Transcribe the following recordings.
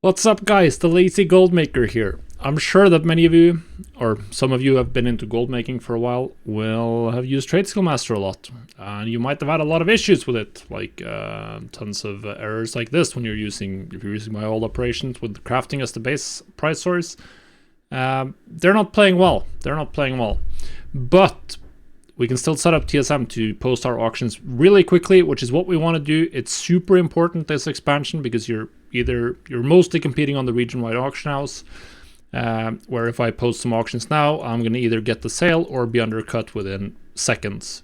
What's up guys, the Lazy Gold Maker here. I'm sure that many of you, or some of you have been into gold making for a while, will have used TradeSkillMaster a lot. And you might have had a lot of issues with it, like tons of errors like this when if you're using my old operations with crafting as the base price source. They're not playing well. But we can still set up TSM to post our auctions really quickly, which is what we want to do. It's super important, this expansion, because you're mostly competing on the region-wide auction house, where if I post some auctions now, I'm going to either get the sale or be undercut within seconds.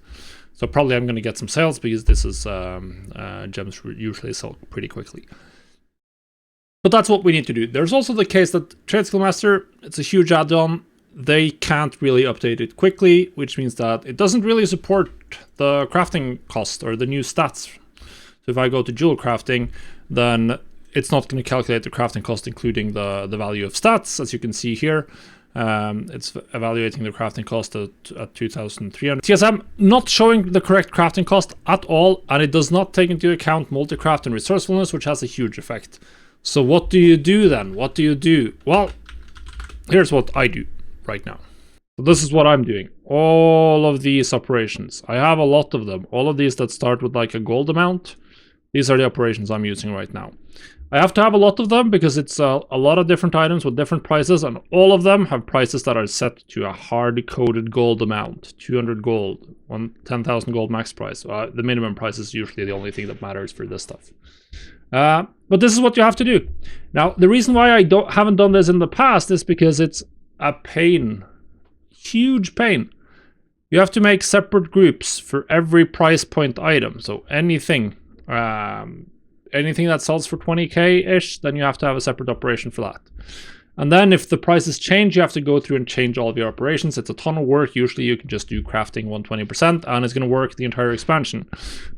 So probably I'm going to get some sales because this is gems usually sell pretty quickly. But that's what we need to do. There's also the case that TradeSkillMaster, it's a huge add-on. They can't really update it quickly, which means that it doesn't really support the crafting cost or the new stats. So if I go to jewel crafting, then it's not going to calculate the crafting cost, including the value of stats, as you can see here. It's evaluating the crafting cost at 2,300. TSM not showing the correct crafting cost at all, and it does not take into account multi-craft and resourcefulness, which has a huge effect. So what do you do then? What do you do? Well, here's what I do right now. So this is what I'm doing. All of these operations, I have a lot of them. All of these that start with like a gold amount, these are the operations I'm using right now. I have to have a lot of them because it's a lot of different items with different prices, and all of them have prices that are set to a hard-coded gold amount. 200 gold, 10,000 gold max price. The minimum price is usually the only thing that matters for this stuff. But this is what you have to do. Now, the reason why I haven't done this in the past is because it's a pain. Huge pain. You have to make separate groups for every price point item. So anything that sells for 20k-ish, then you have to have a separate operation for that. And then if the prices change, you have to go through and change all of your operations. It's a ton of work. Usually you can just do crafting 120% and it's going to work the entire expansion.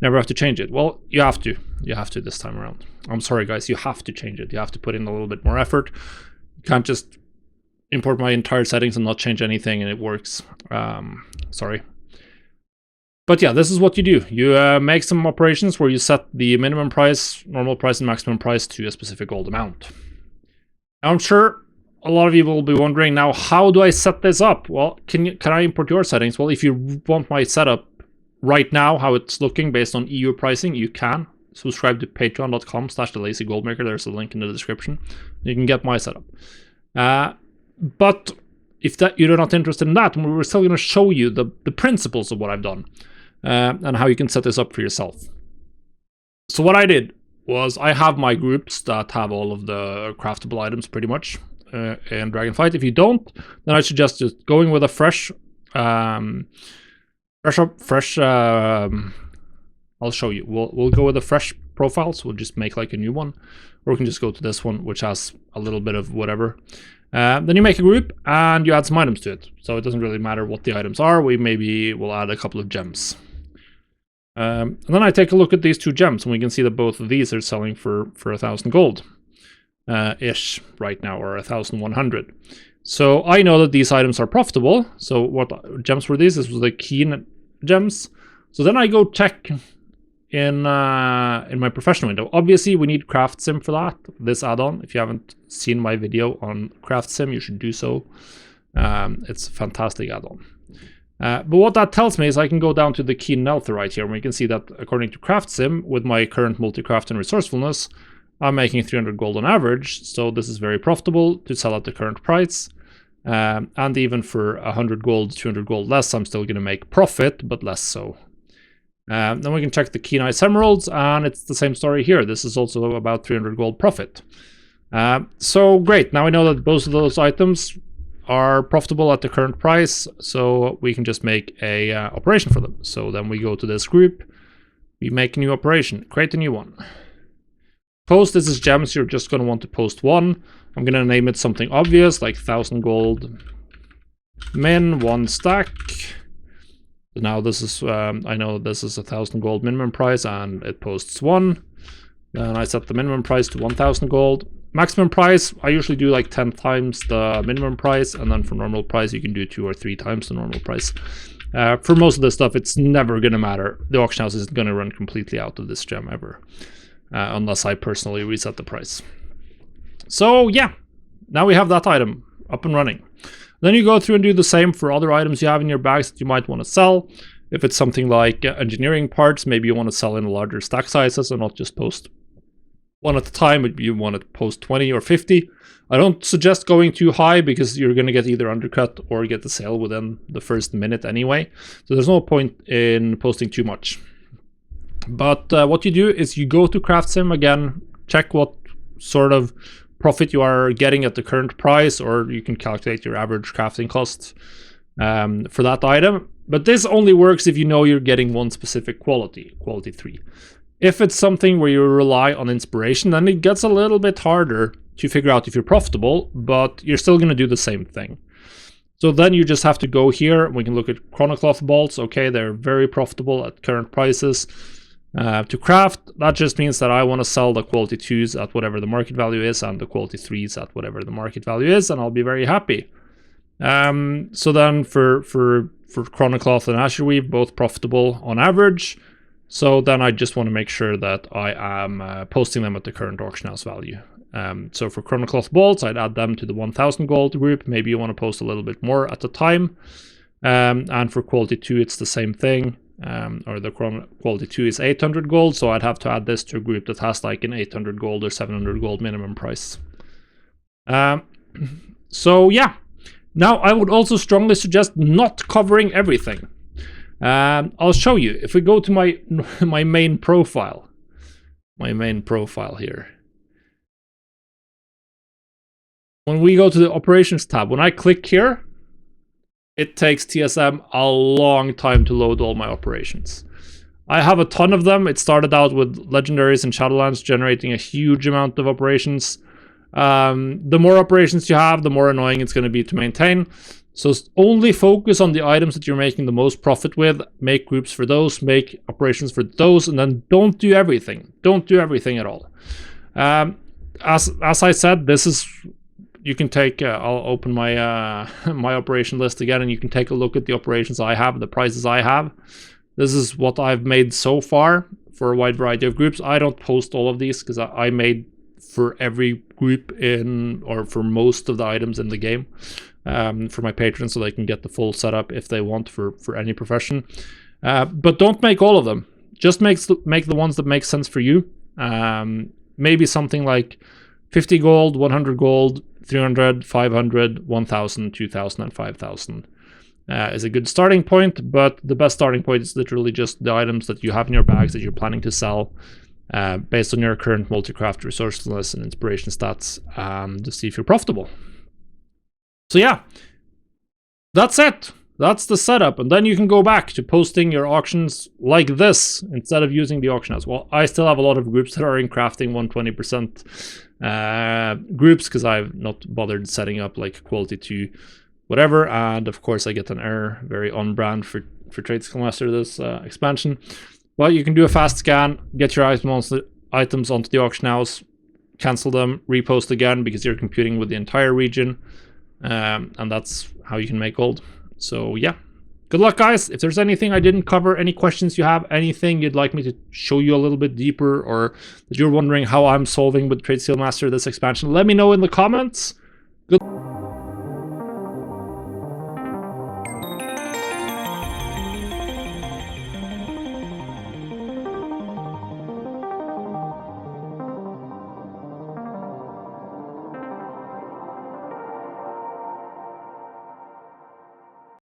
Never have to change it. Well, you have to. You have to this time around. I'm sorry, guys. You have to change it. You have to put in a little bit more effort. You can't just import my entire settings and not change anything and it works. Sorry. But yeah, this is what you do. You make some operations where you set the minimum price, normal price, and maximum price to a specific gold amount. Now, I'm sure a lot of you will be wondering now, how do I set this up? Well, can I import your settings? Well, if you want my setup right now, how it's looking based on EU pricing, you can. Subscribe to patreon.com/thelazygoldmaker. There's a link in the description. You can get my setup. But if you're not interested in that, we're still going to show you the principles of what I've done and how you can set this up for yourself. So what I did was I have my groups that have all of the craftable items pretty much in Dragonflight. If you don't, then I suggest just going with a fresh I'll show you. We'll go with a fresh profile, so we'll just make like a new one, or we can just go to this one, which has a little bit of whatever. Then you make a group and you add some items to it. So it doesn't really matter what the items are. We'll add a couple of gems. And then I take a look at these two gems, and we can see that both of these are selling for 1,000 gold ish right now, or 1,100. So I know that these items are profitable. So what gems were these? This was the keen gems. So then I go check in my professional window. Obviously, we need Craft Sim for that, this add-on. If you haven't seen my video on Craft Sim, you should do so. It's a fantastic add-on. But what that tells me is I can go down to the keen right here, and we can see that according to Craft Sim, with my current multi-craft and resourcefulness, I'm making 300 gold on average. So this is very profitable to sell at the current price. And even for 100 gold, 200 gold less, I'm still going to make profit, but less so. Then we can check the Keen Ice Emeralds, and it's the same story here. This is also about 300 gold profit. So great, now we know that both of those items are profitable at the current price, so we can just make a operation for them. So then we go to this group, we make a new operation, create a new one. Post, this is gems, you're just going to want to post one. I'm going to name it something obvious, like 1,000 gold min, 1 stack. Now this is, I know this is 1,000 gold minimum price and it posts 1. Then I set the minimum price to 1,000 gold. Maximum price, I usually do like 10 times the minimum price, and then for normal price you can do 2 or 3 times the normal price. For most of this stuff, it's never going to matter. The auction house isn't going to run completely out of this gem ever, unless I personally reset the price. So yeah, now we have that item up and running. Then you go through and do the same for other items you have in your bags that you might want to sell. If it's something like engineering parts, maybe you want to sell in larger stack sizes and not just post one at a time, but you want to post 20 or 50. I don't suggest going too high because you're going to get either undercut or get the sale within the first minute anyway. So there's no point in posting too much. But what you do is you go to CraftSim again, check what sort of profit you are getting at the current price, or you can calculate your average crafting cost for that item. But this only works if you know you're getting one specific quality 3. If it's something where you rely on inspiration, then it gets a little bit harder to figure out if you're profitable, but you're still going to do the same thing. So then you just have to go here. We can look at chronocloth bolts. Okay, they're very profitable at current prices. To craft, that just means that I want to sell the quality 2s at whatever the market value is and the quality 3s at whatever the market value is, and I'll be very happy. So then for chronocloth and azure weave, both profitable on average. So then I just want to make sure that I am posting them at the current auction house value. So for chronocloth bolts, I'd add them to the 1000 gold group. Maybe you want to post a little bit more at the time. And for quality 2, it's the same thing. Or the quality 2 is 800 gold, so I'd have to add this to a group that has like an 800 gold or 700 gold minimum price. So yeah, now I would also strongly suggest not covering everything. I'll show you. If we go to my main profile, here. When we go to the operations tab, when I click here, it takes TSM a long time to load all my operations. I have a ton of them. It started out with legendaries and Shadowlands generating a huge amount of operations. The more operations you have, the more annoying it's going to be to maintain. So only focus on the items that you're making the most profit with. Make groups for those, make operations for those, and then don't do everything. Don't do everything at all. As I said, this is... You can take, I'll open my my operation list again, and you can take a look at the operations I have, the prices I have. This is what I've made so far for a wide variety of groups. I don't post all of these because I made for every group or for most of the items in the game for my patrons, so they can get the full setup if they want for any profession. But don't make all of them. Just make the ones that make sense for you. Maybe something like 50 gold, 100 gold, 300, 500, 1000, 2000, and 5000 is a good starting point, but the best starting point is literally just the items that you have in your bags that you're planning to sell based on your current multi-craft resourcefulness and inspiration stats to see if you're profitable. So yeah, that's it. That's the setup, and then you can go back to posting your auctions like this instead of using the auction house. Well, I still have a lot of groups that are in crafting 120% groups because I've not bothered setting up like quality 2 whatever, and of course I get an error, very on brand for Trade Skill Master this expansion. Well, you can do a fast scan, get your items onto the auction house, cancel them, repost again because you're computing with the entire region, and that's how you can make gold. So yeah, good luck guys. If there's anything I didn't cover, any questions you have, anything you'd like me to show you a little bit deeper, or that you're wondering how I'm solving with Trade Skill Master this expansion, let me know in the comments. Good